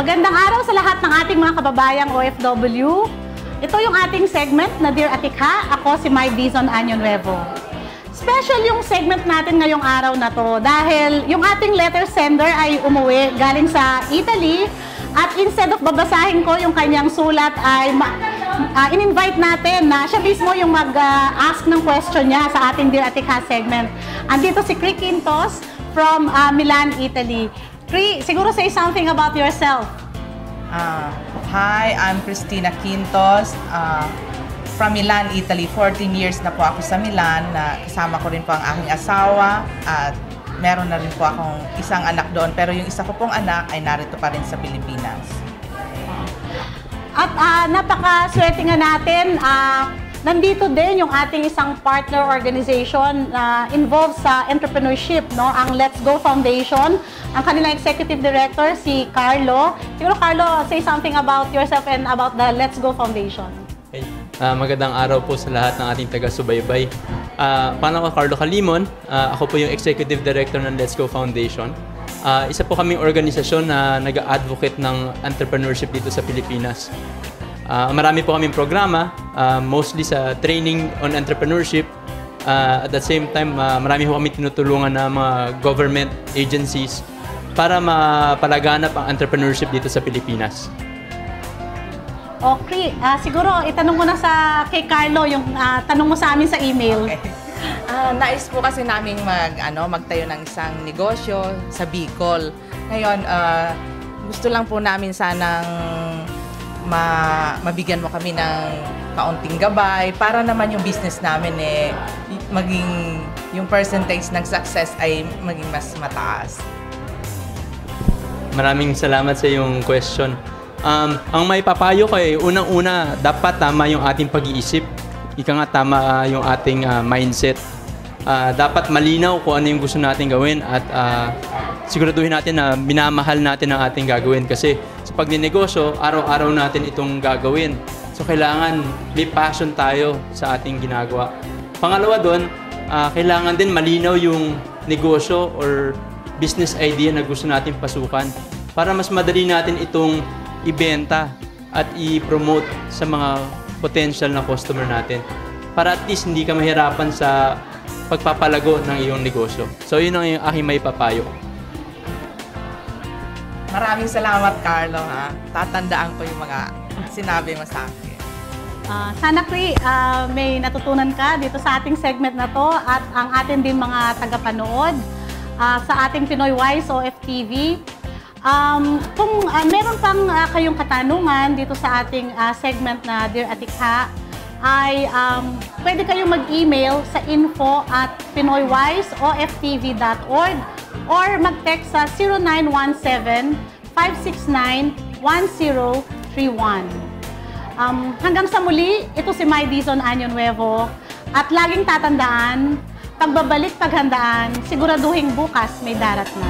Magandang araw sa lahat ng ating mga kababayang OFW. Ito yung ating segment na Dear Atikha. Ako si May Dizon Año Nuevo. Special yung segment natin ngayong araw na to dahil yung ating letter sender ay umuwi galing sa Italy at instead of babasahin ko yung kanyang sulat ay in-invite natin na siya mismo yung mag-ask ng question niya sa ating Dear Atikha segment. Andito si Cri Quintos from Milan, Italy. Cri, siguro say something about yourself. Hi, I'm Cristina Quintos from Milan, Italy. 14 years na po ako sa Milan. Kasama ko rin po ang aking asawa at meron na rin po akong isang anak doon. Pero yung isa ko pong anak ay narito pa rin sa Pilipinas. At napakaswerte nga natin, nandito din yung ating isang partner organization na involved sa entrepreneurship, no? Ang Let's Go Foundation. Ang kanilang executive director, si Carlo. Siguro, Carlo, say something about yourself and about the Let's Go Foundation. Okay. Magandang araw po sa lahat ng ating taga-subaybay. Pangalan ko Carlo Calimon. Ako po yung executive director ng Let's Go Foundation. Isa po kaming organisasyon na nag-advocate ng entrepreneurship dito sa Pilipinas. Marami po kaming programa, mostly sa training on entrepreneurship. At the same time, marami po kami tinutulungan ng mga government agencies para mapalaganap ang entrepreneurship dito sa Pilipinas. Okay, siguro itanong mo na kay Carlo yung tanong mo sa amin sa email. Okay. Nais po kasi naming magtayo ng isang negosyo sa Bicol. Ngayon, gusto lang po namin sanang mabigyan mo kami ng kaunting gabay para naman yung business namin maging yung percentage ng success ay maging mas mataas. Maraming salamat sa iyong question. Ang may papayo ko unang-una, dapat tama yung ating pag-iisip. Ika nga, tama yung ating mindset. Dapat malinaw kung ano yung gusto natin gawin at siguraduhin natin na minamahal natin ang ating gagawin kasi sa pagninegosyo, araw-araw natin itong gagawin. So, kailangan may passion tayo sa ating ginagawa. Pangalawa doon, kailangan din malinaw yung negosyo or business idea na gusto natin pasukan para mas madali natin itong ibenta at i-promote sa mga potential na customer natin para at least hindi ka mahirapan sa pagpapalago ng iyong negosyo. So, yun ang aking may papayo. Maraming salamat, Carlo. Tatandaan ko yung mga sinabi mo sa akin. Sana, Cri, may natutunan ka dito sa ating segment na to at ang atin din mga tagapanood sa ating Pinoy Wise OFTV. Kung meron pang kayong katanungan dito sa ating segment na Dear Atikha, ay pwede kayong mag-email sa info@pinoywiseoftv.org or mag-text sa 0917-569-1031. Hanggang sa muli, ito si May Dizon Año Nuevo at laging tatandaan, pagbabalik paghandaan, siguraduhin bukas may darat na.